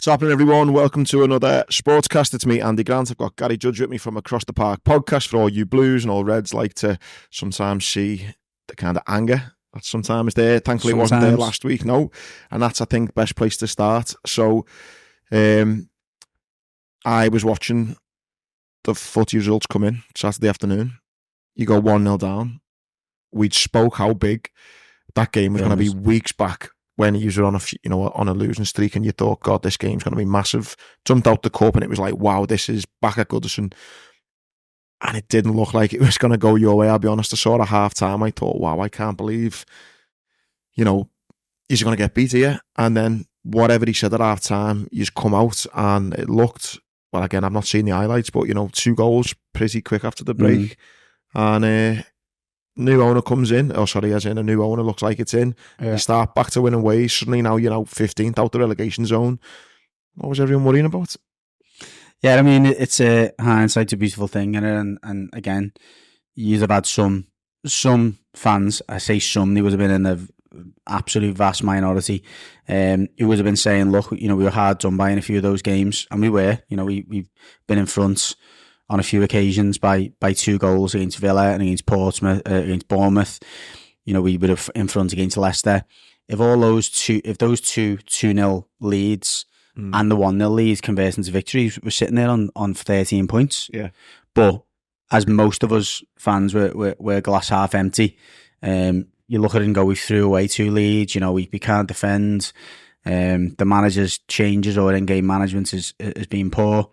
What's happening, everyone? Welcome to another Sportscast. It's me, Andy Grant. I've got Gary Judge with me from Across the Park podcast for all you Blues and all Reds like to sometimes see the kind of anger that sometimes there. Thankfully, it wasn't there last week, no. And that's, I think, best place to start. So, I was watching the footy results come in Saturday afternoon. You go 1-0 down. We spoke how big that game was going to be weeks back when he was on a losing streak, and you thought, God, this game's going to be massive. Jumped out the cup, and it was like, wow, this is back at Goodison. And it didn't look like it was going to go your way. I'll be honest. I saw it at half time. I thought, wow, I can't believe, he's going to get beat here. And then whatever he said at half time, he's come out, and it looked, well, again, I've not seen the highlights, but 2 goals pretty quick after the break. And new owner comes in. A new owner, looks like it's in. Yeah. You start back to winning ways. Suddenly now 15th out the relegation zone. What was everyone worrying about? Yeah, I mean, it's a hindsight's a beautiful thing, and again, you'd have had some fans. I say some. They would have been in the absolute vast minority. Who would have been saying, "Look, we were hard done by in a few of those games," and we were. We've been in front on a few occasions by 2 goals against Villa and against Portsmouth, against Bournemouth. We were in front against Leicester. If those 2-0 leads and the 1-0 lead convert into victories, we're sitting there on 13 points. Yeah. But as most of us fans, we're glass half empty. You look at it and go, we threw away 2 leads. We can't defend. The manager's changes or in-game management has been poor.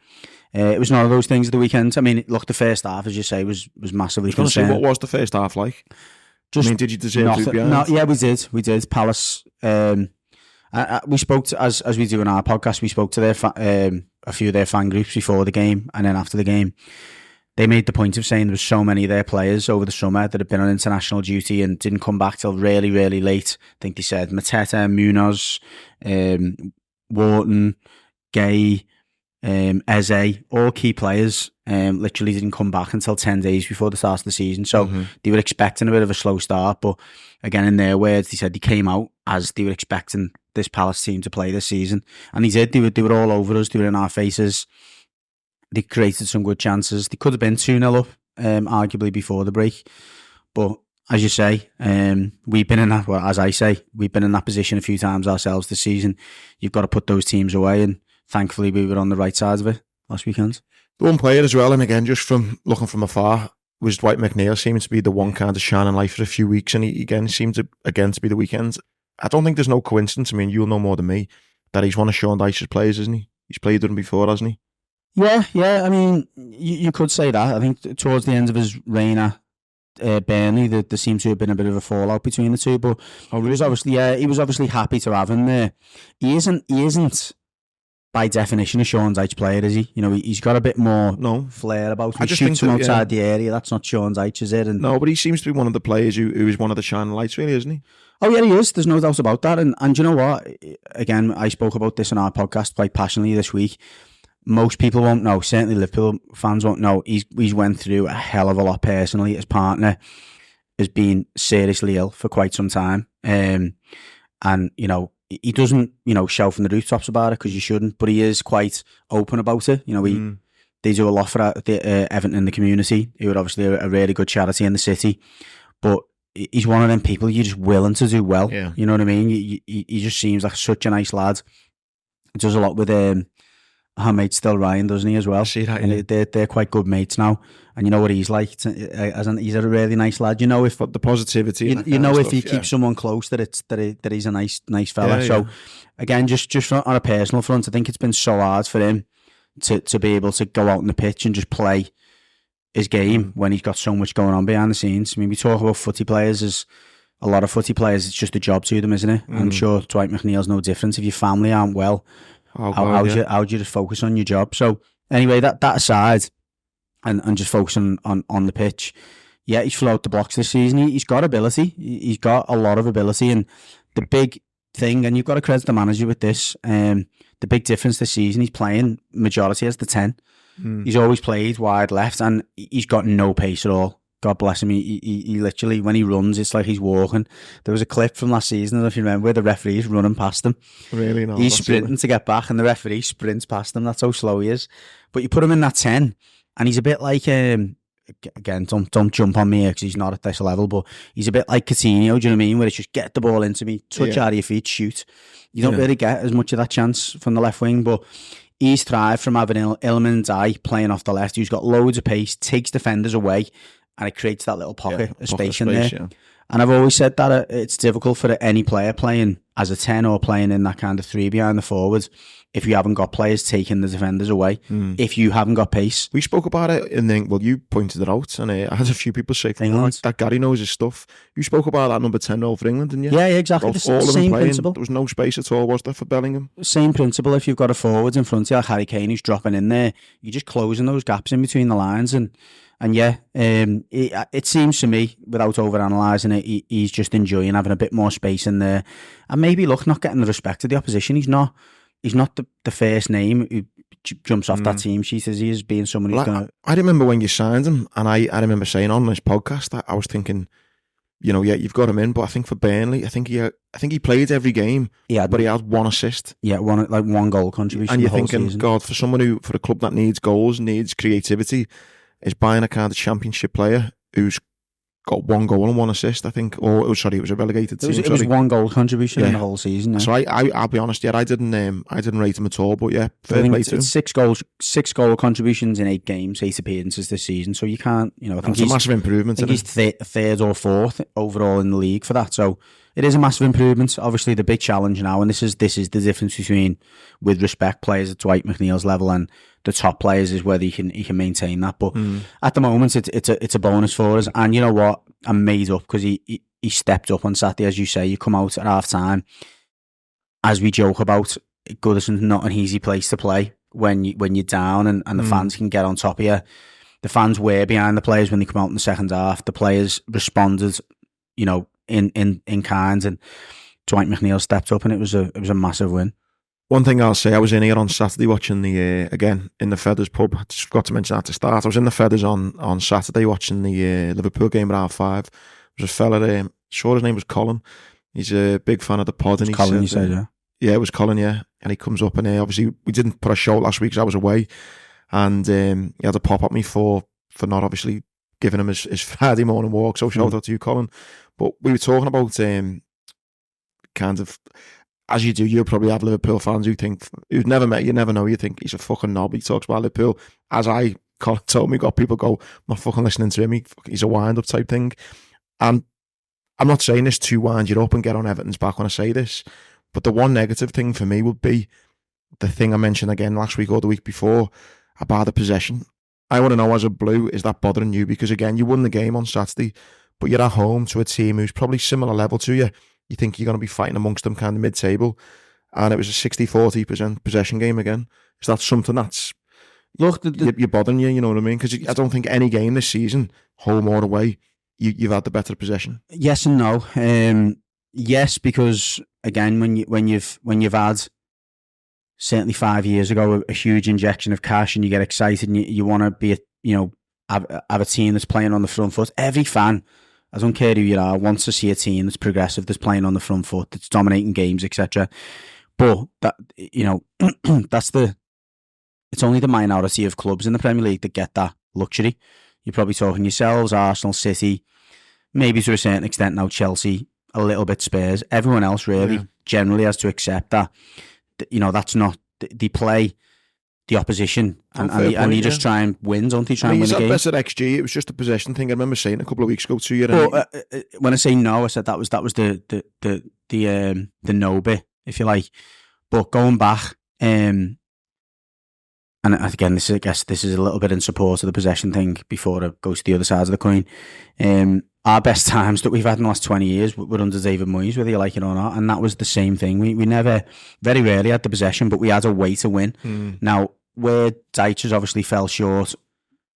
It was one of those things at the weekend. I mean, look, the first half, as you say, was massively concerning. What was the first half like? Did you deserve to be behind? Yeah, we did. Palace. We spoke to, as we do in our podcast, we spoke to a few of their fan groups before the game, and then after the game, they made the point of saying there was so many of their players over the summer that had been on international duty and didn't come back till really, really late. I think they said Mateta, Munoz, Wharton, Gay, Eze, all key players, literally didn't come back until 10 days before the start of the season. So they were expecting a bit of a slow start, but again, in their words, they said they came out as they were expecting this Palace team to play this season, and they did. They were all over us. They were in our faces. They created some good chances. They could have been 2-0 up, arguably before the break, but as you say, we've been in that. Well, as I say, we've been in that position a few times ourselves this season. You've got to put those teams away, and thankfully, we were on the right side of it last weekend. The one player as well, and again, just from looking from afar, was Dwight McNeil. Seemed to be the one kind of shining light for a few weeks, and he again seemed to be the weekend. I don't think there's no coincidence. I mean, you'll know more than me that he's one of Sean Dyche's players, isn't he? He's played with him before, hasn't he? Yeah. I mean, you could say that. I think towards the end of his reign at Burnley, there seemed to have been a bit of a fallout between the two. But he was obviously happy to have him there. He isn't. By definition, a Sean Dyche player, is he? He's got a bit more flair about him. He shoots him outside the area. That's not Sean Dyche, is it? No, but he seems to be one of the players who is one of the shining lights, really, isn't he? Oh, yeah, he is. There's no doubt about that. And you know what? Again, I spoke about this on our podcast quite passionately this week. Most people won't know. Certainly Liverpool fans won't know. He's went through a hell of a lot personally. His partner has been seriously ill for quite some time. And, he doesn't, shout from the rooftops about it because you shouldn't, but he is quite open about it. They do a lot for Everton in the community, who are obviously a really good charity in the city, but he's one of them people you're just willing to do well. Yeah. You know what I mean? He just seems like such a nice lad. He does a lot with our mate Still Ryan, doesn't he, as well? I see that, and they're quite good mates now. And you know what he's like? He's a really nice lad. If the positivity, if you keep someone close, that he's a nice fella. Yeah, so again, just on a personal front, I think it's been so hard for him to be able to go out on the pitch and just play his game when he's got so much going on behind the scenes. I mean, we talk about footy players as a lot of footy players. It's just a job to them, isn't it? I'm sure Dwight McNeil's no different. If your family aren't well, how do you just focus on your job? So anyway, that aside, and just focusing on the pitch, yeah, he's flew out the blocks this season. He's got ability. He's got a lot of ability, and the big thing, and you've got to credit the manager with this, the big difference this season, he's playing majority as the 10. He's always played wide left, and he's got no pace at all. God bless him. He literally, when he runs, it's like he's walking. There was a clip from last season, I don't know if you remember, where the referee's running past him. Really? No, he's sprinting to get back, and the referee sprints past him. That's how slow he is. But you put him in that 10, and he's a bit like, again, don't jump on me because he's not at this level, but he's a bit like Coutinho, do you know what I mean? Where it's just get the ball into me, touch out of your feet, shoot. You don't really get as much of that chance from the left wing, but he's thrived from having Iliman and Dyche playing off the left, who's got loads of pace, takes defenders away, and it creates that little pocket of space in there. Yeah. And I've always said that it's difficult for any player playing as a 10 or playing in that kind of 3 behind the forwards if you haven't got players taking the defenders away, if you haven't got pace. We spoke about it in the, well, you pointed it out, and I had a few people say that Gary knows his stuff. You spoke about that number 10 role for England, didn't you? Yeah, exactly. The same principle. There was no space at all, was there, for Bellingham? Same principle. If you've got a forwards in front of you, like Harry Kane, who's dropping in there, you're just closing those gaps in between the lines. And yeah, it seems to me, without overanalyzing it, he's just enjoying having a bit more space in there. And maybe, look, not getting the respect of the opposition. He's not the first name who jumps off that team sheet as he is, being someone who's going to... I remember when you signed him, and I remember saying on this podcast that I was thinking, you know, yeah, you've got him in, but I think for Burnley, I think he played every game, but he had 1 assist. Yeah, one goal contribution. And you're the whole thinking, season. God, for a club that needs goals, needs creativity, is buying a kind of championship player who's got 1 goal and 1 assist, I think. It was a relegated team. It was 1 goal contribution in the whole season. Yeah. So I'll be honest, I didn't rate him at all, but yeah, fair play to him. Six goal contributions in 8 games, 8 appearances this season. So you can't, I think it's a massive improvement. I think he's third or fourth overall in the league for that. So it is a massive improvement. Obviously, the big challenge now, and this is the difference between, with respect, players at Dwight McNeil's level and the top players, is whether he can maintain that. But at the moment, it's a bonus for us. And you know what? I'm made up because he stepped up on Saturday, as you say. You come out at half time, as we joke about, Goodison's not an easy place to play when you're down and the fans can get on top of you. The fans were behind the players when they come out in the second half. The players responded, in kind, and Dwight McNeil stepped up, and it was a massive win. One thing I'll say, I was in here on Saturday watching again in the Feathers pub. I just forgot to mention that to start. I was in the Feathers on Saturday watching the Liverpool game at half-5. There was a fella there, sure his name was Colin. He's a big fan of the pod. And Colin, you said, yeah? Yeah, it was Colin, yeah. And he comes up, and obviously we didn't put a show last week because I was away. And he had to pop at me for not obviously giving him his Friday morning walk. So shout out to you, Colin. But we were talking about kind of, as you do, you'll probably have Liverpool fans who've never met you, never know, you think he's a fucking knob. He talks about Liverpool. As Colin told me, got people go, I'm not fucking listening to him. He's a wind-up type thing. And I'm not saying this to wind you up and get on Everton's back when I say this, but the one negative thing for me would be the thing I mentioned again last week or the week before about the possession. I want to know, as a Blue, is that bothering you? Because again, you won the game on Saturday, but you're at home to a team who's probably similar level to you. You think you're going to be fighting amongst them kind of mid-table, and it was a 60-40% possession game again. Is that something that's you're bothering you, you know what I mean? Because I don't think any game this season, home or away, you've had the better possession. Yes and no. Yes, because again, when you've had, certainly 5 years ago, a huge injection of cash, and you get excited and you want to be have a team that's playing on the front foot. Every fan, I don't care who you are, wants to see a team that's progressive, that's playing on the front foot, that's dominating games, etc. But that, it's only the minority of clubs in the Premier League that get that luxury. You're probably talking yourselves, Arsenal, City, maybe to a certain extent now Chelsea, a little bit Spurs. Everyone else really generally has to accept that. That's not, they play the opposition and you just try and win, don't you? Try and win a game. Best at XG, it was just a possession thing. I remember saying a couple of weeks ago to you. When I say no, I said that was the no bit, if you like. But going back, and again, this is a little bit in support of the possession thing before I go to the other side of the coin. Our best times that we've had in the last 20 years were under David Moyes, whether you like it or not, and that was the same thing. We never, very rarely had the possession, but we had a way to win. Now, where Dyche has obviously fell short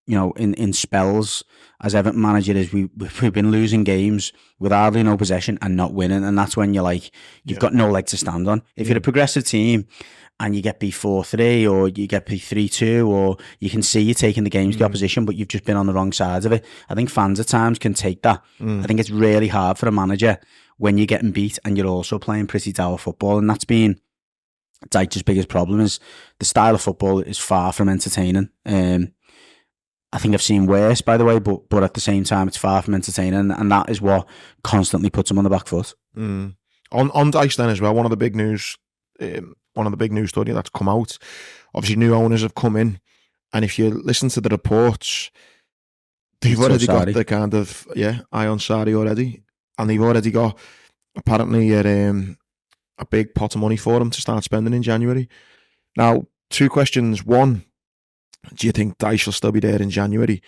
in spells as Everton manager is we've been losing games with hardly no possession and not winning, and that's when you've got no leg to stand on. If you're a progressive team and you get beat 4-3 or you get beat 3-2, or you can see you're taking the games to the opposition, but you've just been on the wrong side of it. I think fans at times can take that. I think it's really hard for a manager when you're getting beat and you're also playing pretty dour football, and that's been Dyche's biggest problem. Is the style of football is far from entertaining. I think I've seen worse, by the way, but at the same time, it's far from entertaining, and that is what constantly puts him on the back foot. On Dyche then as well, one of the big news story that's come out, obviously new owners have come in, and if you listen to the reports, they've already got the kind of eye on Sarri already, and they've already got apparently a big pot of money for him to start spending in January. Now, two questions. One, do you think Dyche will still be there in January?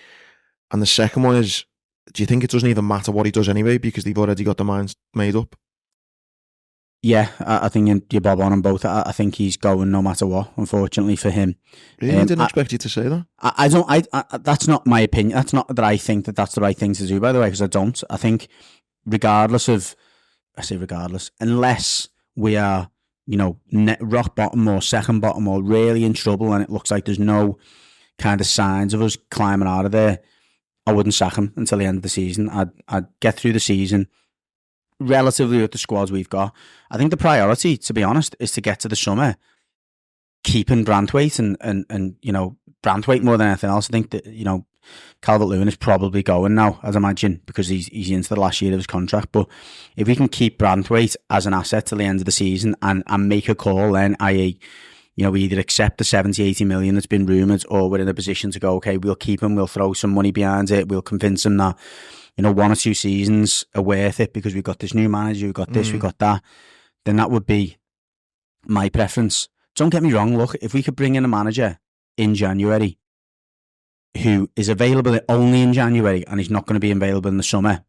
And the second one is, do you think it doesn't even matter what he does anyway because they've already got their minds made up? Yeah, I think you're bob on them both. I think he's going no matter what, unfortunately for him. Really? I didn't expect you to say that. I don't. That's not my opinion. That's not that I think that's the right thing to do, by the way, because I don't. I think regardless, unless we are, rock bottom or second bottom or really in trouble and it looks like there's no kind of signs of us climbing out of there, I wouldn't sack him until the end of the season. I'd get through the season relatively with the squads we've got. I think the priority, to be honest, is to get to the summer, keeping Branthwaite and Branthwaite more than anything else. I think that, Calvert-Lewin is probably going now, I'd imagine, because he's into the last year of his contract. But if we can keep Branthwaite as an asset till the end of the season and make a call then, i.e., we either accept the 70-80 million that's been rumoured, or we're in a position to go, okay, we'll keep him, we'll throw some money behind it, we'll convince him that, 1 or 2 seasons are worth it because we've got this new manager, we've got this, we've got that, then that would be my preference. Don't get me wrong, look, if we could bring in a manager in January who is available only in January and he's not going to be available in the summer,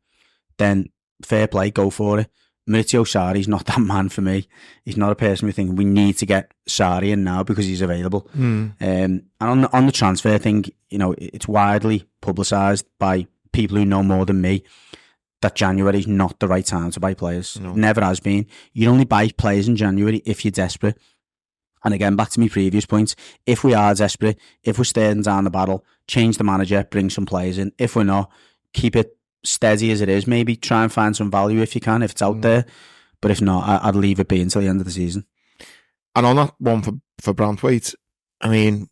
then fair play, go for it. Maurizio Sarri's not that man for me. He's not a person we think we need to get Sarri in now because he's available. And on the transfer thing, it's widely publicised by people who know more than me that January is not the right time to buy players. No. Never has been. You only buy players in January if you're desperate. And again, back to my previous points, if we are desperate, if we're staring down the barrel, change the manager, bring some players in. If we're not, keep it steady as it is. Maybe try and find some value if you can, if it's out there. But if not, I'd leave it be until the end of the season. And on that one for Branthwaite, I mean,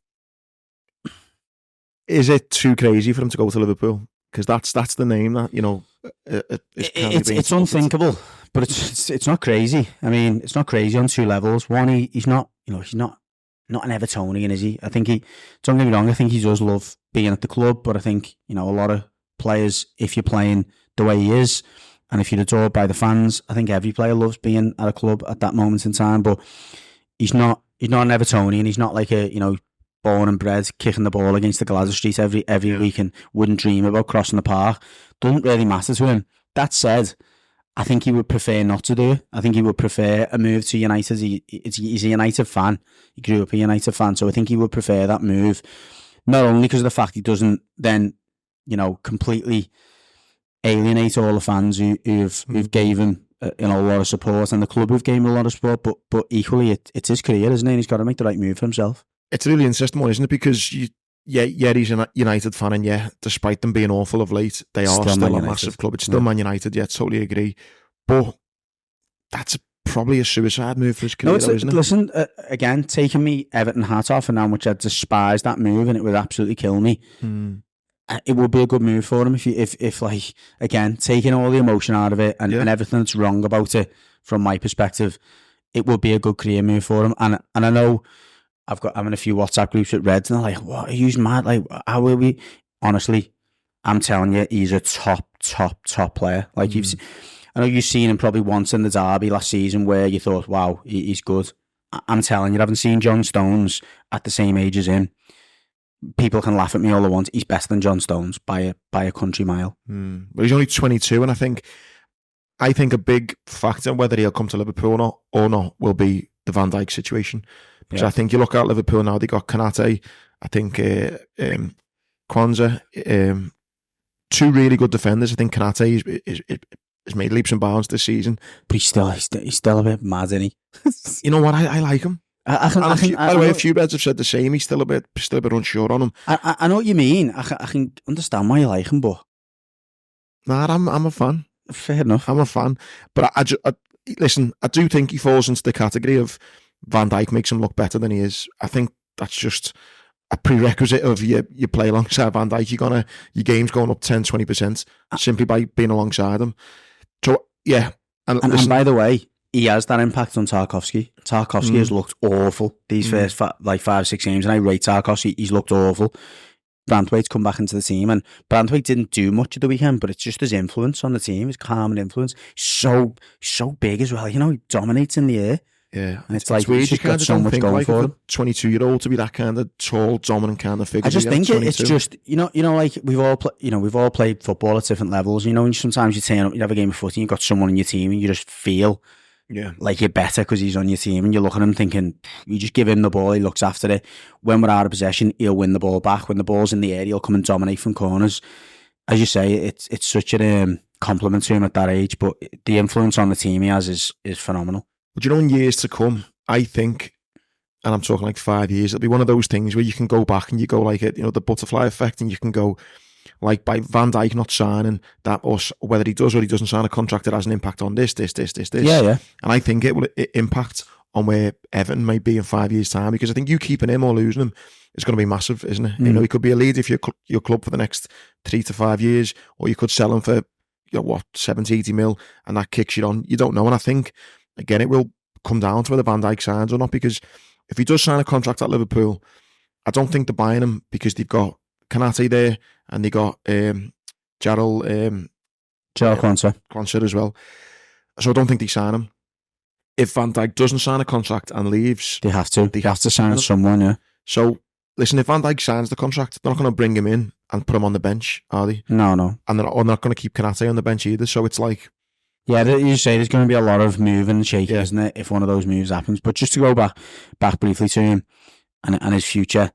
is it too crazy for him to go to Liverpool? Because that's the name that, it's unthinkable, but it's not crazy. I mean, it's not crazy on 2 levels. One, he's not, he's not an Evertonian, is he? I think don't get me wrong, I think he does love being at the club, but I think, a lot of players, if you're playing the way he is, and if you're adored by the fans, I think every player loves being at a club at that moment in time, but he's not an Evertonian, he's not like a, born and bred, kicking the ball against the Glasgow Street every week and wouldn't dream about crossing the park. Doesn't really matter to him. That said, I think he would prefer not to do it. I think he would prefer a move to United. He's a United fan. He grew up a United fan, so I think he would prefer that move. Not only because of the fact he doesn't then, completely alienate all the fans who've gave him a lot of support, and the club who've given him a lot of support, but equally it's his career, isn't it? And he's got to make the right move for himself. It's a really interesting one, isn't it? Because he's a United fan, and despite them being awful of late, they are still a massive club. It's still Man United, totally agree. But that's probably a suicide move for his career, isn't it? Listen, again, taking me Everton hat off and how much I despise that move, and it would absolutely kill me. It would be a good move for him if like, again, taking all the emotion out of it and everything that's wrong about it from my perspective, it would be a good career move for him. And I know I'm in a few WhatsApp groups with Reds, and they're like, "What, are you mad? Like, how will we?" Honestly, I'm telling you, he's a top player. Like I know you've seen him probably once in the derby last season where you thought, "Wow, he's good." I'm telling you, I haven't seen John Stones at the same age as him. People can laugh at me all they want. He's better than John Stones by a country mile. But he's only 22, and I think a big factor whether he'll come to Liverpool or not will be the Van Dijk situation. Because I think you look at Liverpool now, they got Kanate. I think Kwanzaa, two really good defenders. I think Kanate has made leaps and bounds this season. But he's still a bit mad, isn't he? You know what? I like him. By the way, a few Reds have said the same. He's still a bit unsure on him. I know what you mean. I can understand why you like him, but nah, I'm a fan. Fair enough. I'm a fan, but I listen. I do think he falls into the category of Van Dijk makes him look better than he is. I think that's just a prerequisite of you play alongside Van Dijk. Your game's going up 10-20% simply by being alongside him. So yeah, and by the way, he has that impact on Tarkowski. Tarkowski has looked awful these first 5-6 games, and I rate Tarkowski. He's looked awful. Branthwaite's come back into the team, and Branthwaite didn't do much of the weekend, but it's just his influence on the team, his calming influence. So big as well, he dominates in the air. Yeah, and it's like he's just got so much going for him. 22-year-old to be that kind of tall, dominant kind of figure. I just think it's just like we've all played football at different levels. And sometimes you turn up, you have a game of footy, you've got someone on your team, and you just feel like you're better because he's on your team, and you look at him thinking, you just give him the ball, he looks after it. When we're out of possession, he'll win the ball back. When the ball's in the air, he'll come and dominate from corners. As you say, it's such a compliment to him at that age, but the influence on the team he has is phenomenal. But in years to come, I think, and I'm talking like 5 years, it'll be one of those things where you can go back and you go like it, the butterfly effect, and you can go like by Van Dijk not signing that, or whether he does or he doesn't sign a contract that has an impact on this. Yeah. And I think it will impact on where Everton might be in 5 years' time, because I think you keeping him or losing him is going to be massive, isn't it? He could be a leader for your club for the next 3 to 5 years, or you could sell him for 70-80 mil, and that kicks you on. You don't know, and I think again it will come down to whether Van Dijk signs or not, because if he does sign a contract at Liverpool, I don't think they're buying him because they've got Kanate there and they got Jarrad Branthwaite as well. So I don't think they sign him. If Van Dijk doesn't sign a contract and leaves, they have to sign someone, yeah. So listen, if Van Dijk signs the contract, they're not going to bring him in and put him on the bench, are they? No. And they're not going to keep Kanate on the bench either. So it's like, yeah, you say there's going to be a lot of moving and shaking, isn't it, if one of those moves happens. But just to go back briefly to him and his future,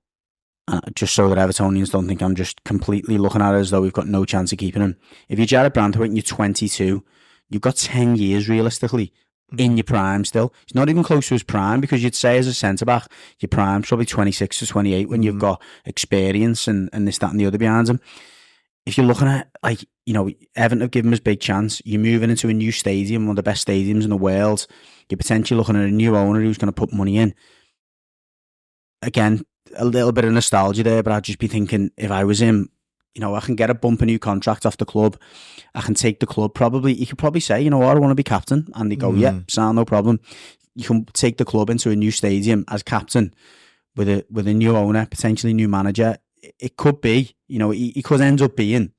just so that Evertonians don't think I'm just completely looking at it as though we've got no chance of keeping him. If you're Jarrad Branthwaite and you're 22, you've got 10 years realistically in your prime still. He's not even close to his prime, because you'd say as a centre-back, your prime's probably 26 to 28 when you've got experience and this, that and the other behind him. If you're looking at, Everton have given him his big chance. You're moving into a new stadium, one of the best stadiums in the world. You're potentially looking at a new owner who's going to put money in. Again, a little bit of nostalgia there, but I'd just be thinking, if I was him, I can get a bumper new contract off the club. I can take the club probably. You could probably say, I want to be captain. And they go, yeah, sound no problem. You can take the club into a new stadium as captain with a new owner, potentially new manager. It could be, he could end up being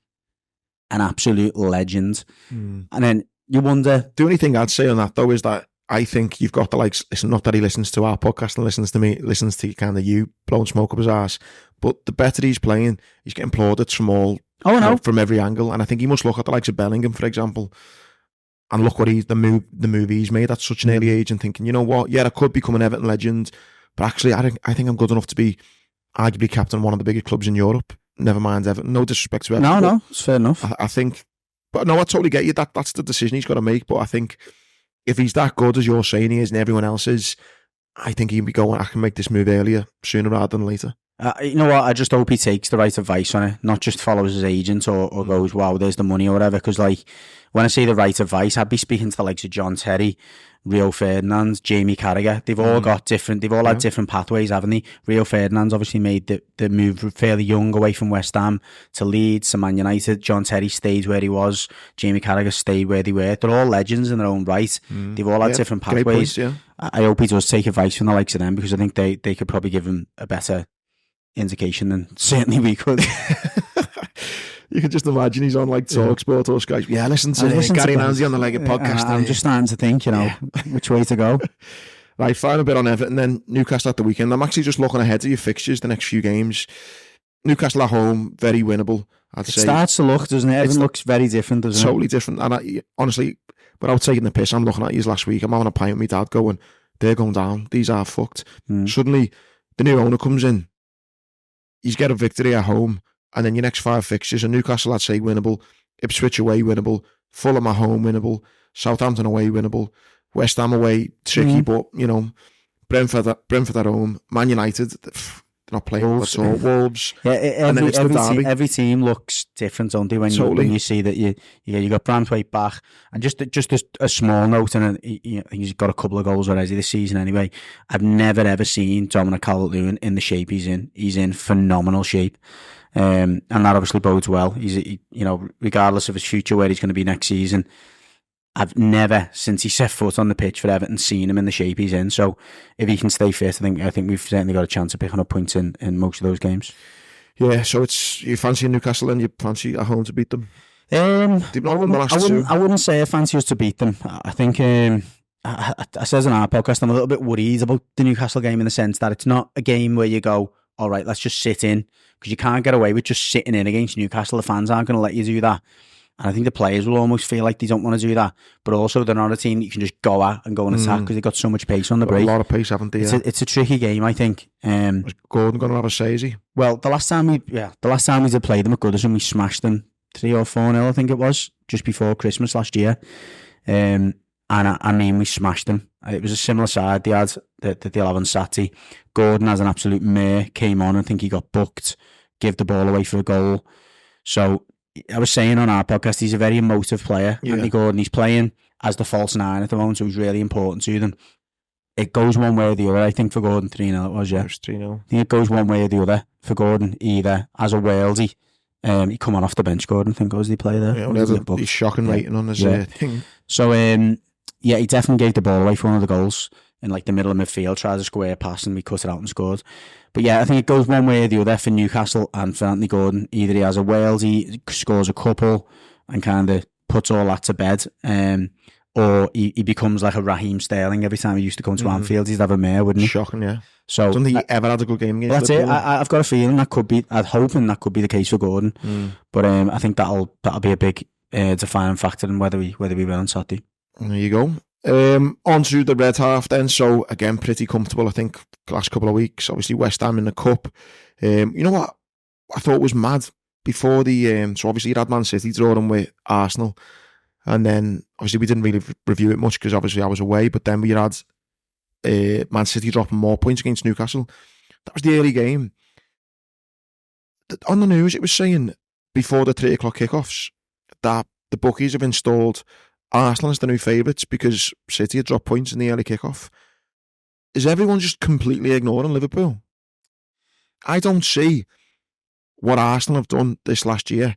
an absolute legend. And then you wonder. The only thing I'd say on that though is that I think you've got to listen, not that he listens to our podcast and listens to me, listens to kind of you blowing smoke up his ass, but the better he's playing, he's getting plaudits from from every angle. And I think he must look at the likes of Bellingham, for example, and look what the move he's made at such an early age, and thinking, you know what, yeah, I could become an Everton legend, but actually I think I'm good enough to be arguably captain of one of the biggest clubs in Europe. Never mind Everton. No disrespect to Everton. No, it's fair enough. I think, but no, I totally get you. That's the decision he's got to make. But I think if he's that good as you're saying he is, and everyone else is, I think he'd be going, I can make this move earlier, sooner rather than later. You know what? I just hope he takes the right advice on it, not just follows his agent or goes, wow, there's the money or whatever. Because when I say the right advice, I'd be speaking to the likes of John Terry, Rio Ferdinand, Jamie Carragher. They've all got they've all had different pathways, haven't they? Rio Ferdinand's obviously made the move fairly young away from West Ham to Leeds to Man United. John Terry stayed where he was. Jamie Carragher stayed where they were. They're all legends in their own right. They've all had different pathways. Points, I hope he does take advice from the likes of them, because I think they could probably give him a better indication than certainly we could. You can just imagine he's on like TalkSport or Sky. Yeah, listen to Gary Nancy on the Legged podcast. I'm just starting to think, which way to go. Right, final bit on Everton, then Newcastle at the weekend. I'm actually just looking ahead to your fixtures, the next few games. Newcastle at home, very winnable, I'd say. It starts to look, doesn't it? Everything looks very different, doesn't it? Totally different. And honestly, without taking the piss, I'm looking at you last week. I'm having a pint with my dad going, they're going down. These are fucked. Suddenly, the new owner comes in. He's got a victory at home. and then your next 5 fixtures, and Newcastle, I'd say, winnable. Ipswich away, winnable. Fulham at home, winnable. Southampton away, winnable. West Ham away, tricky, but, you know, Brentford at home. Man United, they're not playing Wolves. At all. Wolves. Yeah, and then it's the derby. Every team looks different, don't they? When you see that you got Branthwaite back, and just a small note, and I think he's got a couple of goals already this season. Anyway, I've never ever seen Dominic Calvert-Lewin in the shape he's in. He's in phenomenal shape, and that obviously bodes well. He, you know, regardless of his future, where he's going to be next season. I've never, since he set foot on the pitch for Everton, seen him in the shape he's in. So if he can stay fit, I think we've certainly got a chance of picking up points in most of those games. Yeah, so it's you fancy Newcastle and you fancy at home to beat them? I wouldn't say I fancy us to beat them. I think I says in our podcast, I'm a little bit worried about the Newcastle game in the sense that it's not a game where you go, all right, let's just sit in, because you can't get away with just sitting in against Newcastle. The fans aren't going to let you do that. And I think the players will almost feel like they don't want to do that. But also, they're not a team that you can just go at and go and attack because they've got so much pace on the break. A lot of pace, haven't they? It's a tricky game, I think. Is Gordon going to have a say, is he? Well, the last time we did play them at Goodison, we smashed them 3 or 4-0, I think it was, just before Christmas last year. And I mean, we smashed them. It was a similar side they had that they'll have on Saturday. Gordon has an absolute mare, came on, I think he got booked, gave the ball away for a goal. So I was saying on our podcast, he's a very emotive player. Yeah. Anthony Gordon, he's playing as the false 9 at the moment, so he's really important to them. It goes one way or the other, I think, for Gordon. 3-0 it was, yeah. It was 3-0. I think it goes one way or the other for Gordon, either as a Walesy. He come on off the bench, Gordon, I think, was he play there? Yeah, he's shocking rating on his thing. So, yeah, he definitely gave the ball away for one of the goals in like the middle of midfield, tried a square pass and we cut it out and scored. But yeah, I think it goes one way or the other for Newcastle and for Anthony Gordon. Either he has a Wales, he scores a couple and kind of puts all that to bed, or he becomes like a Raheem Sterling every time he used to come to Anfield. He'd have a mare, wouldn't he? Shocking, yeah. So I don't think he ever had a good game against Liverpool. That's it. I've got a feeling that could be, I'm hoping that could be the case for Gordon. But I think that'll be a big defining factor in whether we win on Saturday. There you go. On to the red half then. So again, pretty comfortable, I think, the last couple of weeks. Obviously West Ham in the cup. You know what I thought was mad before the so obviously you had Man City drawing with Arsenal, and then obviously we didn't really review it much because obviously I was away, but then we had Man City dropping more points against Newcastle. That was the early game. On the news it was saying before the 3 o'clock kickoffs that the bookies have installed Arsenal as the new favourites because City had dropped points in the early kickoff. Is everyone just completely ignoring Liverpool? I don't see what Arsenal have done this last year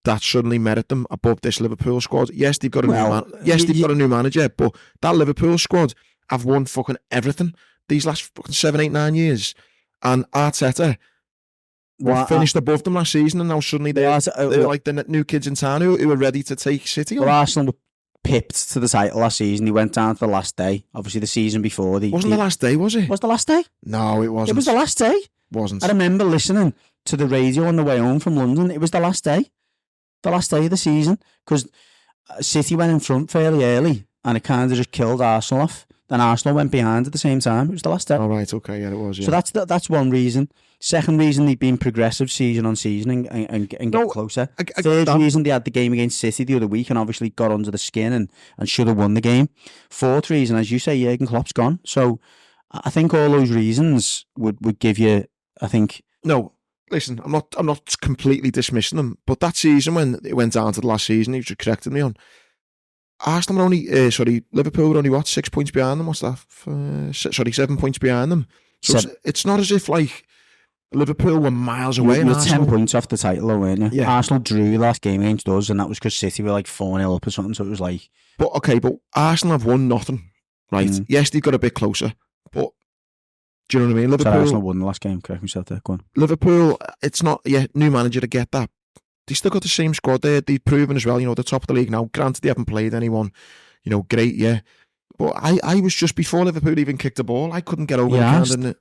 that suddenly merit them above this Liverpool squad. Yes, they've got a got a new manager, but that Liverpool squad have won fucking everything these last fucking 7, 8, 9 years. And Arteta finished above them last season, and now suddenly they're like the new kids in town who are ready to take City on. Well, Arsenal were pipped to the title last season. He went down to the last day. Obviously, the season before. Wasn't the last day, was it? Was the last day? No, it wasn't. It was the last day. Wasn't. I remember listening to the radio on the way home from London. It was the last day. The last day of the season. Because City went in front fairly early, and it kind of just killed Arsenal off. Then Arsenal went behind at the same time. It was the last day. Oh, right, okay, yeah, it was, yeah. So that's one reason. Second reason, they've been progressive season on season and get closer. Third reason, they had the game against City the other week and obviously got under the skin and should have won the game. Fourth reason, as you say, Jurgen Klopp's gone. So I think all those reasons would give you, I think... No, listen, I'm not completely dismissing them, but that season when it went down to the last season, you just corrected me on, Arsenal were only, Liverpool were only 6 points behind them, what's that? 7 points behind them. So it's not as if like Liverpool were miles away. You were 10 points off the title, though, weren't you? Yeah. Arsenal drew the last game against us, and that was because City were like 4-0 up or something, so it was like... But Arsenal have won nothing, right? Yes, they've got a bit closer, but do you know what I mean? Liverpool... So Arsenal won the last game, correct myself there, go on. Liverpool, it's not yet new manager to get that. They still got the same squad there. They've proven as well, the top of the league now. Granted, they haven't played anyone, great, yeah. But I was just, before Liverpool even kicked the ball, I couldn't get over the candidate.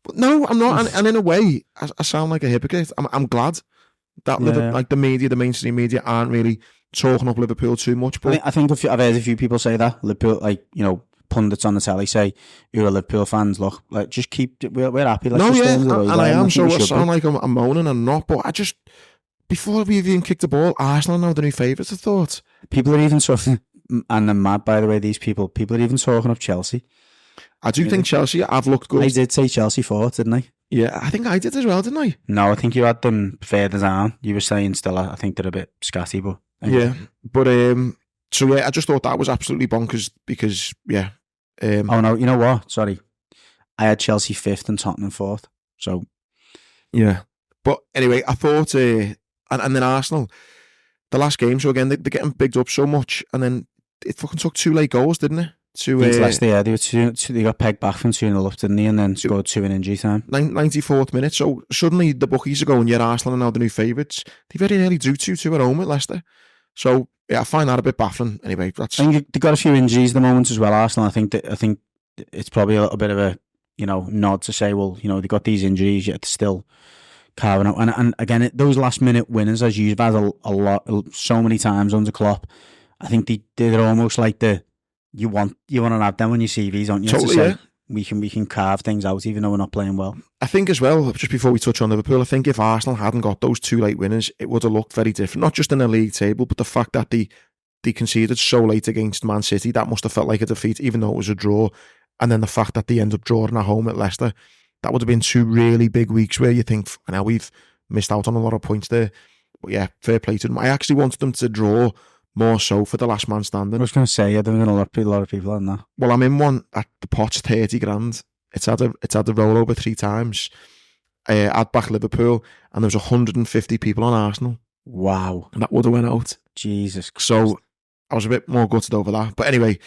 But no, I'm not. And in a way, I sound like a hypocrite. I'm glad that like the media, the mainstream media, aren't really talking up Liverpool too much. But I think I've heard a few people say that Liverpool, pundits on the telly say, "You're a Liverpool fans. Look, like just keep. We're happy. Let's No, just yeah, stay the way and I am. So I I sound like I'm moaning and not, but I just before we even kicked the ball, Arsenal are now the new favourites. I thought people are even talking, and they're mad by the way. These people are even talking up Chelsea. I do think Chelsea have looked good. I did say Chelsea fought, didn't I? Yeah, I think I did as well, didn't I? No, I think you had them further down. You were saying still, I think they're a bit scatty, but anyway. Yeah, but so yeah, I just thought that was absolutely bonkers because yeah. Oh no, you know what? Sorry, I had Chelsea 5th and Tottenham 4th. So yeah, but anyway, I thought and then Arsenal, the last game. So again, they're getting bigged up so much, and then it fucking took 2 late goals, didn't it? Leicester, yeah, they got pegged back from 2-0 up, didn't they? And then scored 2 in injury time. 94th minute. So suddenly the bookies are going, yeah, Arsenal are now the new favourites. They very nearly drew 2-2 at home at Leicester. So yeah, I find that a bit baffling. Anyway, that's. I think they got a few injuries at the moment as well, Arsenal. I think it's probably a little bit of a nod to say, well, they got these injuries, yet still carving out. And again, those last minute winners, as you've had a lot, so many times under Klopp, I think they're almost like you want to have them on your CVs, don't you? Totally, to say, yeah. We can carve things out even though we're not playing well. I think as well, just before we touch on Liverpool, I think if Arsenal hadn't got those 2 late winners, it would have looked very different. Not just in the league table, but the fact that they conceded so late against Man City, that must have felt like a defeat, even though it was a draw. And then the fact that they ended up drawing at home at Leicester, that would have been 2 really big weeks where you think, now we've missed out on a lot of points there. But yeah, fair play to them. I actually wanted them to draw more so for the last man standing. I was going to say, yeah, there have been a lot of people on that. Well, I'm in one at the pot's 30 grand. It's had a rollover 3 times. I'd back Liverpool, and there was 150 people on Arsenal. Wow. And that would have went out. Jesus Christ. So I was a bit more gutted over that. But anyway,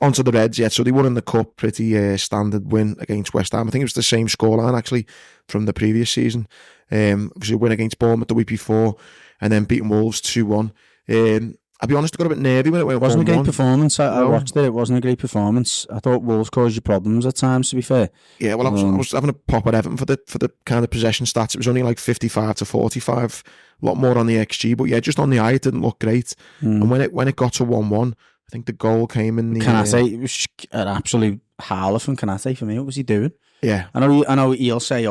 onto the Reds, yeah. So they won in the Cup, pretty standard win against West Ham. I think it was the same scoreline, actually, from the previous season. Obviously, a win against Bournemouth the week before, and then beating Wolves 2-1. I'll be honest, I got a bit nervy when it went 1-1. It wasn't a great performance. I watched it. It wasn't a great performance. I thought Wolves caused you problems at times, to be fair. Yeah, well, I was having a pop at Everton for the kind of possession stats. It was only like 55 to 45, a lot more on the XG. But yeah, just on the eye, it didn't look great. And when it got to 1-1, I think the goal came in the... Kanate, it was an absolute howler from Kanate for me. What was he doing? Yeah. I know he'll say,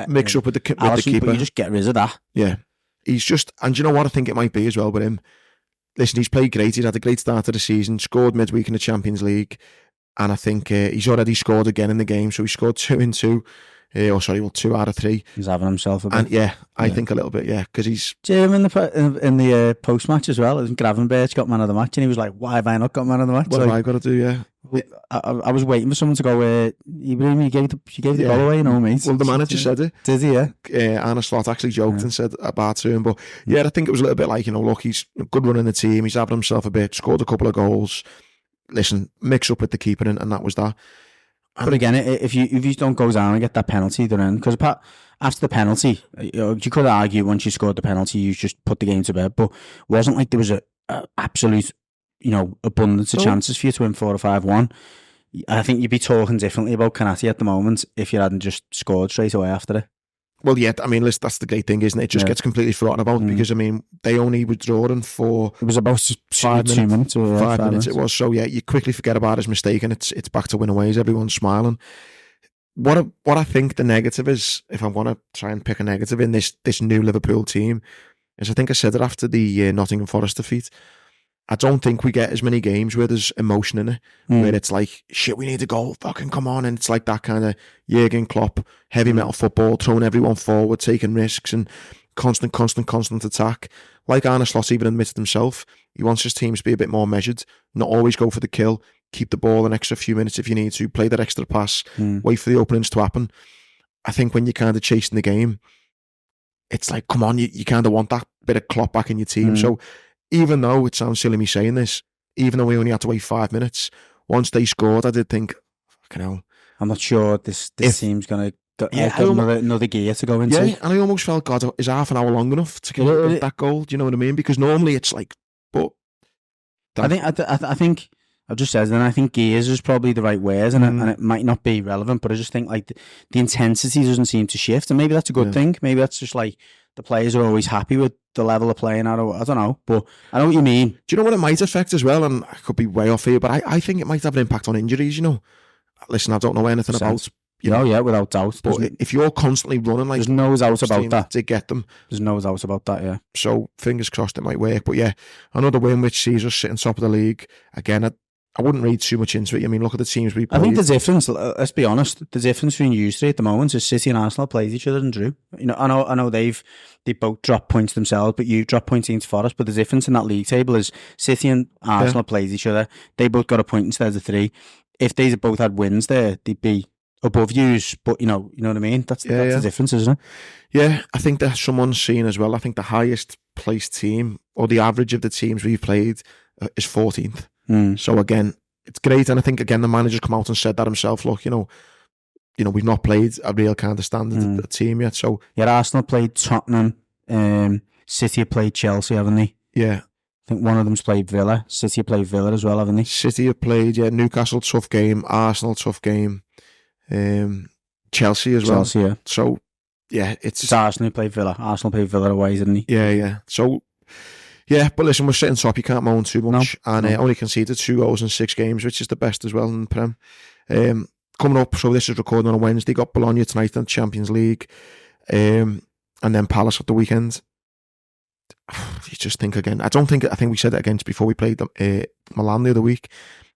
mix up with the keeper. But you just get rid of that. Yeah. He's just... And you know what I think it might be as well with him? Listen, he's played great. He's had a great start to the season, scored midweek in the Champions League, and I think he's already scored again in the game. So he scored 2 in 2. 2 out of 3. He's having himself a bit. And I think a little bit, because he's... Jim in the post-match as well, Gravenberch got man of the match, and he was like, why have I not got man of the match? What have I got to do, yeah? I was waiting for someone to go, Ibrahim, you gave the ball away, mate. Well, the manager said it. Did he, yeah? Arne Slot actually joked and said about to him, but yeah, I think it was a little bit like, look, he's a good run in the team, he's having himself a bit, scored a couple of goals. Listen, mix up with the keeper, and that was that. But again, if you don't go down and get that penalty, they're in. Because after the penalty, you could argue once you scored the penalty, you just put the game to bed. But it wasn't like there was a absolute, abundance of chances for you to win 4 or 5-1. I think you'd be talking differently about Kanate at the moment if you hadn't just scored straight away after it. Well, yeah, I mean, listen, that's the great thing, isn't it? It just gets completely forgotten about because, I mean, they only withdrawing for... It was about 5 minutes. 5 minutes it was. So, yeah, you quickly forget about his mistake and it's back to win aways. Everyone's smiling. What I think the negative is, if I want to try and pick a negative in this new Liverpool team, is I think I said it after the Nottingham Forest defeat. I don't think we get as many games where there's emotion in it, where it's like, shit, we need a goal, fucking come on. And it's like that kind of Jurgen Klopp, heavy metal football, throwing everyone forward, taking risks and constant attack. Like Arne Slot even admitted himself, he wants his teams to be a bit more measured, not always go for the kill, keep the ball an extra few minutes if you need to, play that extra pass, wait for the openings to happen. I think when you're kind of chasing the game, it's like, come on, you kind of want that bit of Klopp back in your team. So even though it sounds silly me saying this, even though we only had to wait 5 minutes, once they scored, I did think, fucking hell. I'm not sure this team's going to get another gear to go into. Yeah, and I almost felt, God, is half an hour long enough to get that goal? Do you know what I mean? Because normally it's like, but... I think I've just said, and I think gears is probably the right word, and it might not be relevant, but I just think like the intensity doesn't seem to shift, and maybe that's a good thing. Maybe that's just like the players are always happy with the level of playing at. I don't know, but I know what you mean. Do you know what it might affect as well? And I could be way off here, but I think it might have an impact on injuries, you know. Listen, I don't know anything about... Yeah, without doubt. But if you're constantly running like... There's no doubt about that. To get them. There's no doubt about that, yeah. So, fingers crossed it might work. But yeah, another win which sees us sitting top of the league. Again, I wouldn't read too much into it. I mean, look at the teams we played. I think the difference, let's be honest, the difference between you three at the moment is City and Arsenal played each other and drew. You know, I know they both dropped points themselves, but you dropped points against Forest. But the difference in that league table is City and Arsenal played each other. They both got a point instead of 3. If they both had wins there, they'd be above yous. But you know what I mean. That's the difference, isn't it? Yeah, I think that someone's seen as well. I think the highest placed team, or the average of the teams we've played, is 14th. So again, it's great, and I think again the manager's come out and said that himself. Look, you know, we've not played a real kind of standard team yet. So yeah, Arsenal played Tottenham, City have played Chelsea, haven't they? Yeah, I think one of them's played Villa. City have played Villa as well, haven't they? City have played Newcastle, tough game. Arsenal, tough game. Chelsea as well. Chelsea, yeah. So yeah, it's Arsenal who played Villa. Arsenal played Villa away, didn't he? Yeah. So. Yeah, but listen, we're sitting top. You can't moan too much, and only conceded 2 goals in 6 games, which is the best as well in the Prem. Coming up, so this is recording on a Wednesday. Got Bologna tonight in the Champions League, and then Palace at the weekend. You just think again. I think we said it again before we played Milan the other week.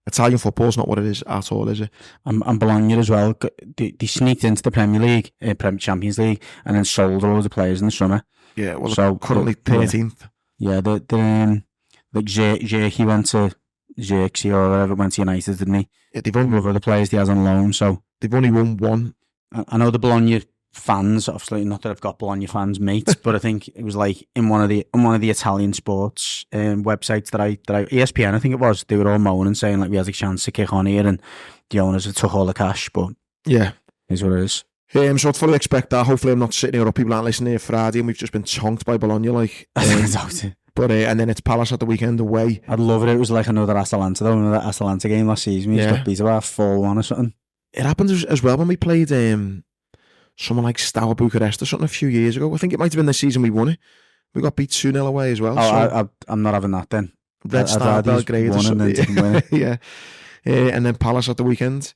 Italian football's not what it is at all, is it? And Bologna as well. They sneaked into the Premier League, Champions League, and then sold all the players in the summer. Yeah, well, so currently 13th. Yeah, like Xerxes went to Xerxes or whatever, went to United, didn't he? Yeah, they've only other players he has on loan, so they've only won 1. I know the Bologna fans, obviously not that I've got Bologna fans mates, but I think it was like in one of the Italian sports websites that I ESPN, I think it was, they were all moaning saying like we had a chance to kick on here and the owners had took all the cash, but yeah, is what it is. So I'd fully expect that. Hopefully I'm not sitting here or people aren't listening here Friday and we've just been chonked by Bologna but and then it's Palace at the weekend away. I'd love it. It was like another Atalanta game last season. We just got beat about 4-1 or something. It happened as well when we played someone like Steaua Bucharest or something a few years ago. I think it might have been the season we won it. We got beat 2-0 away as well. I'm not having that then. Red Star Belgrade or something. And then didn't win it. Yeah. And then Palace at the weekend.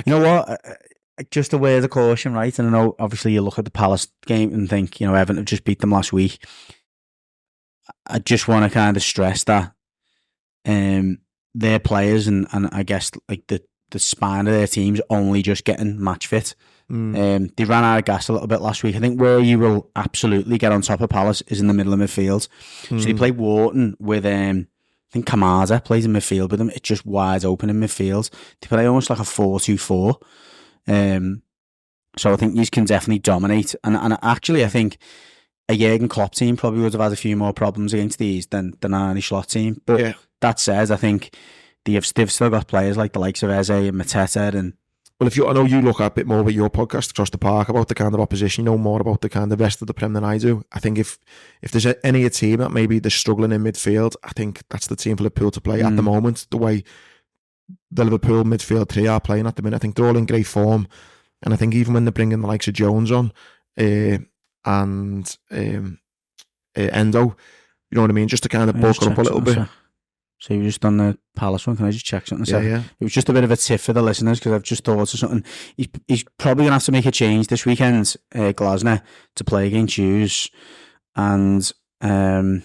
You know what? Just a word of caution, right? And I know, obviously, you look at the Palace game and think, Everton have just beat them last week. I just want to kind of stress that their players and I guess like the spine of their team's only just getting match fit. They ran out of gas a little bit last week. I think where you will absolutely get on top of Palace is in the middle of midfield. So they play Wharton with I think Kamada plays in midfield with them. It's just wide open in midfield. They play almost like a 4-2-4. So I think these can definitely dominate. And actually, I think a Jurgen Klopp team probably would have had a few more problems against these than Arne Slot team. But that said, I think they've still got players like the likes of Eze and Mateta and. Well, I know you look a bit more at your podcast across the park about the kind of opposition, you know more about the kind of rest of the Prem than I do. I think if there's any team that maybe they're struggling in midfield, I think that's the team for Liverpool to play at the moment. The way the Liverpool midfield 3 are playing at the minute, I think they're all in great form. And I think even when they're bringing the likes of Jones on and Endo, you know what I mean, just to kind of bulk her up a little bit. So you've just done the Palace one. Can I just check something? Yeah. It was just a bit of a tip for the listeners because I've just thought of something. He's probably going to have to make a change this weekend, Glasner, to play against Hughes. And the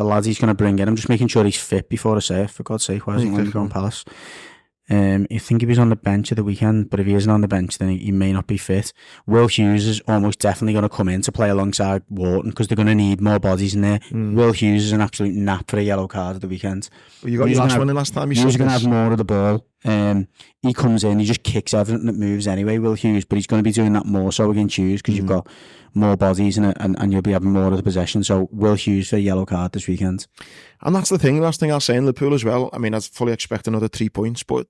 lad he's going to bring in, I'm just making sure he's fit before I say it. For God's sake, why isn't he going Palace? I think he was on the bench at the weekend, but if he isn't on the bench, then he may not be fit. Will Hughes is almost definitely going to come in to play alongside Wharton because they're going to need more bodies in there. Will Hughes is an absolute nap for a yellow card at the weekend. Well, you got your last one in last time. He's going to have more of the ball. He comes in, he just kicks everything that moves anyway, Will Hughes, but he's going to be doing that more so against Hughes because you've got more bodies in it and you'll be having more of the possession. So Will Hughes for a yellow card this weekend. And that's the thing, last thing I'll say in Liverpool as well. I mean, I fully expect another 3 points, but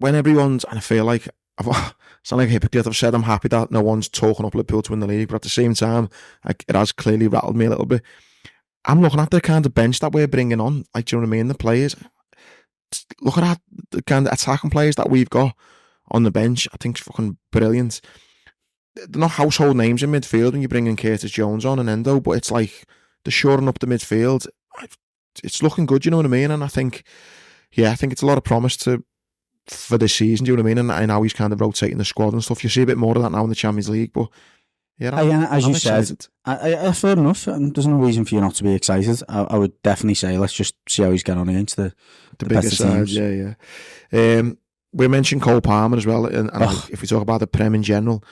when everyone's, and I feel like I sound like a hypocrite, I've said I'm happy that no one's talking up Liverpool to win the league, but at the same time, it has clearly rattled me a little bit. I'm looking at the kind of bench that we're bringing on, like, do you know what I mean? The players, looking at the kind of attacking players that we've got on the bench, I think it's fucking brilliant. they're not household names in midfield when you bring in Curtis Jones on and Endo, but it's like they're shoring up the midfield. It's looking good, you know what I mean? And I think it's a lot of promise for this season, do you know what I mean? And now he's kind of rotating the squad and stuff. You see a bit more of that now in the Champions League, but as you said, fair enough. There's no reason for you not to be excited. I would definitely say let's just see how he's getting on against the bigger sides. Yeah. We mentioned Cole Palmer as well, and if we talk about the Prem in general,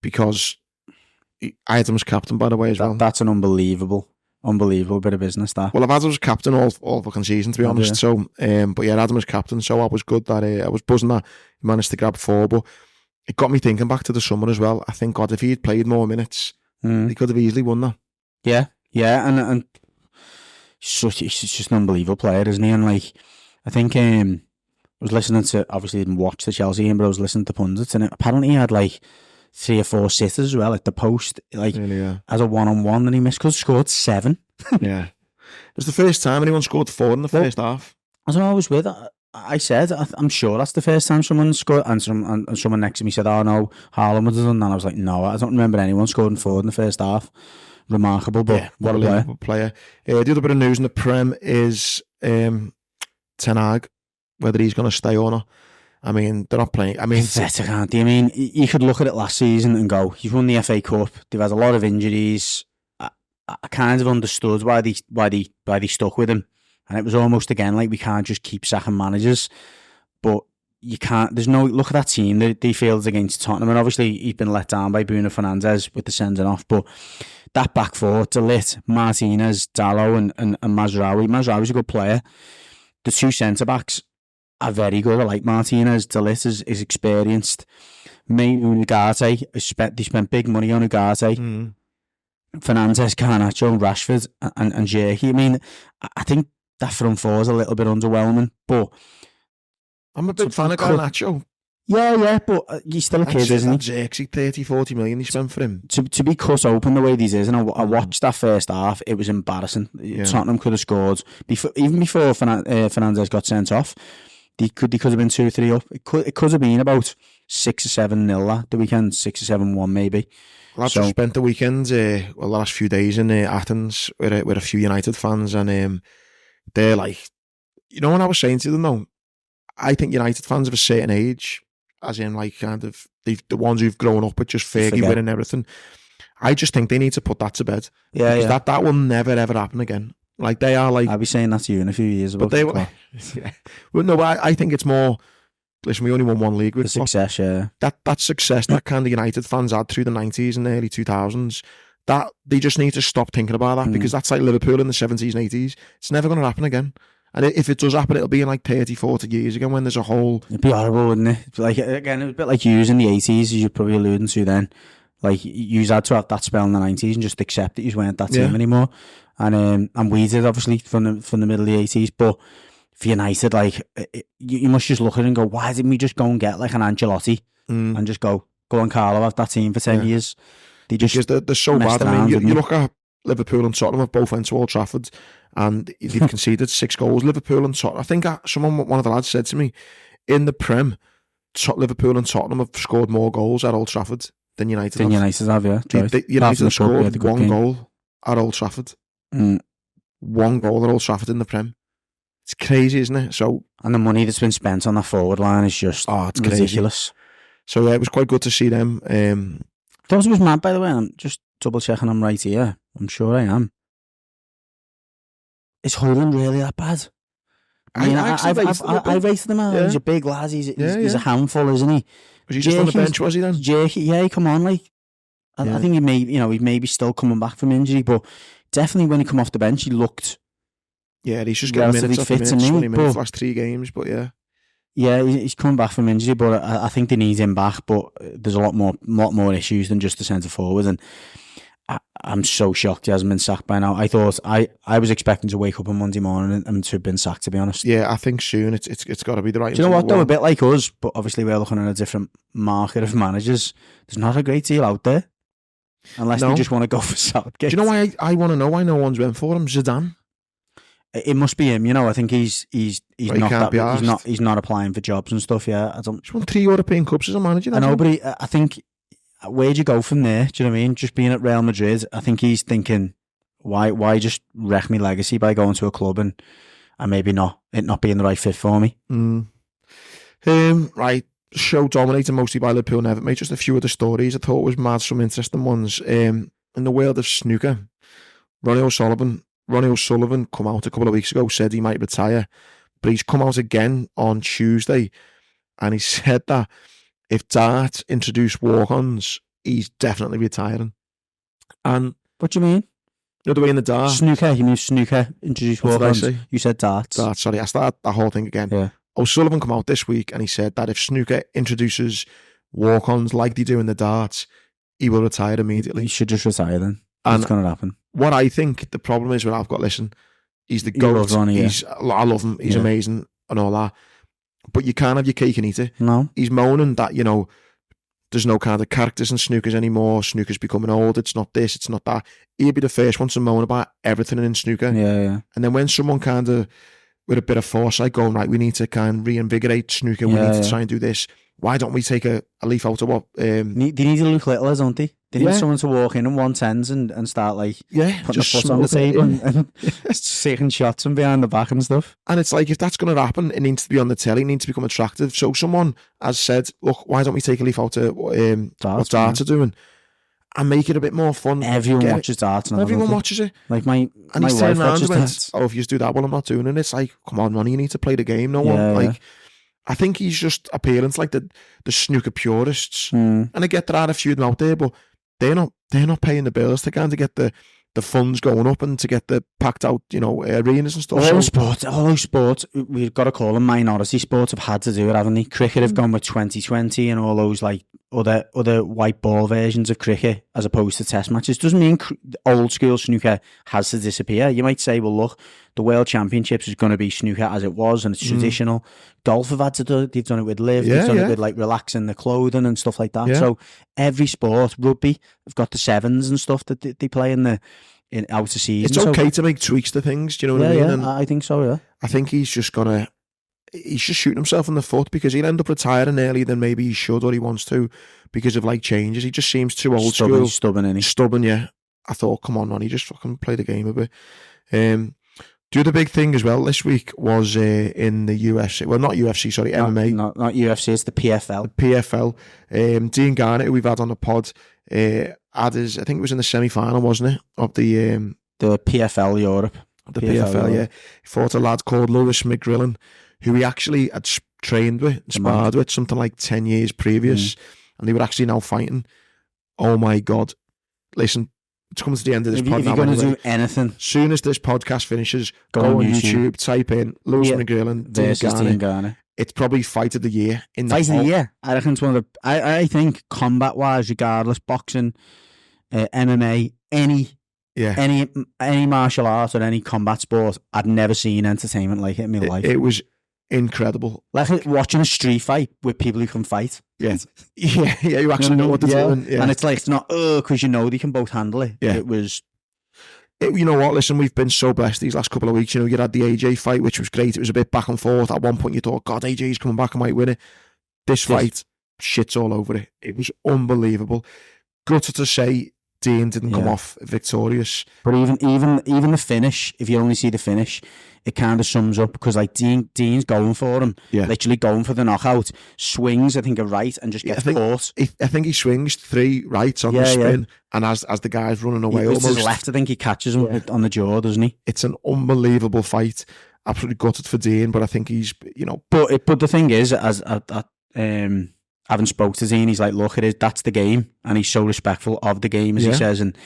because I had him as captain, by the way, as well. That's an unbelievable bit of business, that. Well, I've had him as captain all fucking season, to be honest. So, but yeah, I had him as captain, so I was good that I was buzzing that he managed to grab 4, but it got me thinking back to the summer as well. I think, God, if he had played more minutes, he could have easily won that. Yeah, and he's just an unbelievable player, isn't he? And like, I think I was listening to, obviously didn't watch the Chelsea game, but I was listening to pundits, and apparently he had like 3 or 4 sitters as well at the post, like really, as a one-on-one that he missed, because he scored 7. Yeah, it was the first time anyone scored 4 in the first half. As I was with, I said, I'm sure that's the first time someone scored, and someone next to me said, "Oh no, Haaland would have done that." And I was like, "No, I don't remember anyone scoring 4 in the first half." Remarkable, but what a player. The other bit of news in the Prem is Ten Hag, whether he's going to stay or not. I mean, they're not playing. I mean, can't they? I mean, you could look at it last season and go, he's won the FA Cup. They've had a lot of injuries. I kind of understood why they stuck with him, and it was almost again like we can't just keep sacking managers. But you can't. There's no look at that team. They failed against Tottenham, and obviously he's been let down by Bruno Fernandes with the sending off. But that back four, De Ligt, Martinez, Dalot, and Mazraoui. Mazraoui's a good player. The 2 centre backs are very good. I like Martinez. De Ligt is experienced. Maybe Ugarte, they spent big money on Ugarte. Fernandes, Garnacho, Rashford, and Jarrad. I mean, I think that front four is a little bit underwhelming, but I'm a big fan of Garnacho. Yeah, but he's still a kid, isn't he? That's 30-40 million he spent for him. To be cut open the way these is, and I watched that first half, it was embarrassing. Yeah. Tottenham could have scored even before Fernandes got sent off. They could have been 2-3 up. It could have been about 6 or 7-0 the weekend, 6 or 7-1 maybe. Well, I've just spent the weekend, the last few days in Athens with a few United fans, and they're like, you know what I was saying to them though? I think United fans of a certain age, as in like kind of the ones who've grown up with just Fergie winning everything, I just think they need to put that to bed. Yeah, because that will never ever happen again. Like they are like, I'll be saying that to you in a few years. But they were, yeah. Well, no, I think it's more. Listen, we only won 1 league with the success. Yeah, that success that kind of United fans had through the 90s and the early 2000s. That they just need to stop thinking about that because that's like Liverpool in the 70s and 80s. It's never going to happen again. And if it does happen, it'll be in like 30, 40 years again when there's a whole... It'd be horrible, wouldn't it? Like, again, it was a bit like you in the 80s, as you're probably alluding to then. Like, you had to have that spell in the 90s and just accept that you weren't that team anymore. And we did, obviously, from the middle of the 80s. But for United, like, you must just look at it and go, why didn't we just go and get like an Ancelotti and just go on Carlo, have that team for 10 years? They just because they're so bad. I mean, you look at Liverpool and Tottenham have both went to Old Trafford and they've conceded 6 goals. Liverpool and Tottenham, I think one of the lads said to me, in the Prem, Liverpool and Tottenham have scored more goals at Old Trafford than United have. United have, yeah. United have scored 1 goal at Old Trafford. 1 goal at Old Trafford in the Prem. It's crazy, isn't it? So, and the money that's been spent on that forward line is just it's ridiculous. Crazy. So yeah, it was quite good to see them. Thought it was mad, by the way. I'm just double checking. I'm right here. I'm sure I am. Is Haaland really that bad? I mean, I rated him. He's a big lad. He's a handful, isn't he? Was he just on the bench? Was he then? Yeah, come on, like. I think he may be still coming back from injury, but definitely when he come off the bench, he looked. Yeah, he's just getting minutes after minutes, 20 minutes last 3 games, but yeah. Yeah, he's coming back from injury, but I think they need him back. But there's a lot more issues than just the centre forward, and I'm so shocked he hasn't been sacked by now. I thought I was expecting to wake up on Monday morning and to have been sacked, to be honest. Yeah, I think soon it's got to be the right. Do you know what? They're a bit like us, but obviously we're looking at a different market of managers. There's not a great deal out there, unless they just want to go for Southgate. Do you know why I want to know why no one's went for him? Zidane. It must be him, I think he's not applying for jobs and stuff. Yeah, He's won 3 European Cups as a manager. I know, but I think where'd you go from there? Do you know what I mean? Just being at Real Madrid, I think he's thinking, why just wreck my legacy by going to a club and maybe not being the right fit for me? Right. Show dominated mostly by Liverpool and Everton, mate. Just a few of the stories I thought was mad, some interesting ones. In the world of snooker, Ronnie O'Sullivan come out a couple of weeks ago, said he might retire, but he's come out again on Tuesday and he said that if darts introduce walk-ons, he's definitely retiring. And what do you mean? The other way in the dart. Snooker, you mean snooker introduce walk-ons? You said darts. Darts, sorry, I started that whole thing again. Yeah. O'Sullivan come out this week and he said that if snooker introduces walk-ons like they do in the darts, he will retire immediately. He should just retire then. What's going to happen? What I think the problem is he's the GOAT. I love him. He's amazing and all that. But you can't have your cake and eat it. No. He's moaning that, there's no kind of characters in snookers anymore. Snooker's becoming old. It's not this, it's not that. He'll be the first one to moan about everything in snooker. Yeah. And then when someone kind of, with a bit of foresight going, right, we need to kind of reinvigorate snooker. We need to try and do this. Why don't we take a leaf out of what... They need to look little, don't they? They need someone to walk in 110s and start putting the foot on the table and taking shots from behind the back and stuff. And it's like, if that's going to happen, it needs to be on the telly, it needs to become attractive. So someone has said, look, why don't we take a leaf out of what darts are doing and make it a bit more fun? Everyone watches darts. Everyone watches it. Like my wife watches darts. Oh, if you just do that, well, I'm not doing it. It's like, come on, Ronnie, you need to play the game. No one, like... I think he's just appealing to the snooker purists, and I get there are a few of them out there, but they're not paying the bills to kind of get the funds going up and to get the packed out arenas and stuff. All those sports, we've got to call them minority sports, have had to do it, haven't they? Cricket have gone with 2020 and all those other white ball versions of cricket as opposed to test matches. Doesn't mean old school snooker has to disappear. You might say, well, look, the World Championships is going to be snooker as it was and it's traditional. Golf have had to do it. They've done it with live. They've done it with relaxing the clothing and stuff like that. So every sport, rugby, have got the sevens and stuff that they play in out of season. It's okay to make tweaks to things. Do you know what I mean? Yeah, I think so. Yeah, I think he's just shooting himself in the foot because he'll end up retiring earlier than maybe he should or he wants to because of changes. He just seems too old school. Stubborn, isn't he? Stubborn, yeah. I thought, come on, Ronnie, just fucking play the game a bit. The other big thing as well this week was in the UFC. Well, not UFC, sorry, MMA. Not UFC, it's the PFL. The PFL. Dean Garnett, who we've had on the pod, had his, I think it was in the semi-final, wasn't it? Of the PFL Europe. The PFL, yeah. He fought a lad called Lewis McGrillen, who he actually had trained with, sparred with, something like 10 years previous. And they were actually now fighting. Oh my God. Listen, it's coming to the end of this podcast. If you're going to do anything, as soon as this podcast finishes, go on YouTube, type in Lewis McGrillen versus Dean Garnett. It's probably fight of the year. Fight of the year. I reckon it's one of the. I think combat wise, regardless, boxing, MMA, any martial art or any combat sport, I'd never seen entertainment like it in my life. It was incredible. Like watching a street fight with people who can fight. Yeah, you actually know what they're doing. Yeah. And it's like, it's not, because they can both handle it. Yeah. You know what, listen, we've been so blessed these last couple of weeks. You had the AJ fight, which was great. It was a bit back and forth. At one point you thought, God, AJ's coming back, I might win it. This fight, shit's all over it. It was unbelievable. Gutted to say Dean didn't come off victorious. But even the finish, if you only see the finish, it kind of sums up because Dean's going for him, literally going for the knockout, swings, I think, a right and just gets caught. I think he swings 3 rights on the spin, and as the guy's running away, with almost his left, I think he catches him on the jaw, doesn't he? It's an unbelievable fight. Absolutely gutted for Dean, but I think he's, But the thing is, having spoke to Dean, he's like, look, that's the game, and he's so respectful of the game, as he says, and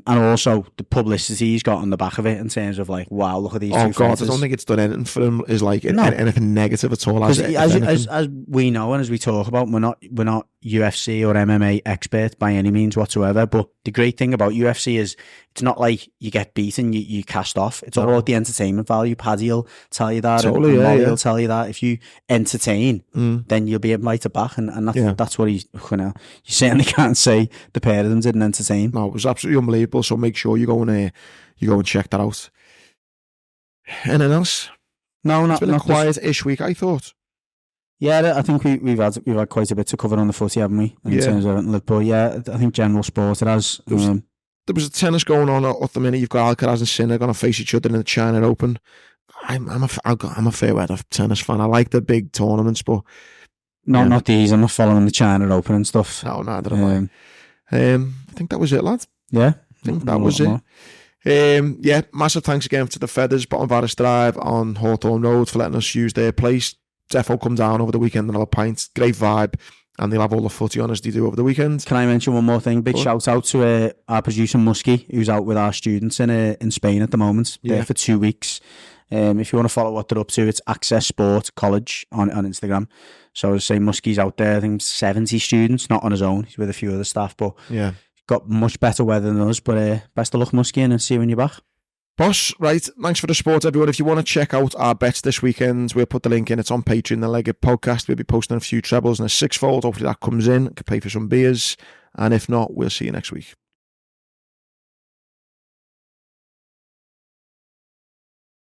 also the publicity he's got on the back of it in terms of wow, look at these. Oh God, I don't think it's done anything for him. Is anything negative at all? As we know and as we talk about, we're not UFC or MMA experts by any means whatsoever. But the great thing about UFC is it's not like you get beaten, you cast off. It's all about the entertainment value. Paddy will tell you that, totally, and Molly will tell you that. If you entertain, then you'll be invited back, and that's what he's. You certainly can't say the pair of them didn't entertain. No, it was absolutely unbelievable. So make sure you go and check that out. Anything else? No, it's been a quiet-ish week, I thought. Yeah, I think we've had quite a bit to cover on the footy, haven't we? In terms of Liverpool. Yeah, I think general sport it has. There was a tennis going on at the minute. You've got Alcaraz and Sinner going to face each other in the China Open. I'm a fair weather tennis fan. I like the big tournaments, but not these. I'm not following the China Open and stuff. No, neither am I. I think that was it, lad. Yeah, I think that was it. Massive thanks again to the Feathers, Bottom Varis Drive on Hawthorne Road, for letting us use their place. Defo come down over the weekend and have a pint. Great vibe. And they'll have all the footy on as they do over the weekend. Can I mention one more thing? Big shout out to our producer Muskie, who's out with our students in Spain at the moment. There for 2 weeks. If you want to follow what they're up to, it's Access Sport College on Instagram. So as I say, Muskie's out there. I think 70 students, not on his own. He's with a few other staff, but got much better weather than us. But best of luck, Muskie, and see you when you're back. Boss, right, thanks for the support, everyone. If you want to check out our bets this weekend, we'll put the link in. It's on Patreon, the Legged Podcast. We'll be posting a few trebles and a sixfold. Hopefully that comes in. Can pay for some beers. And if not, we'll see you next week.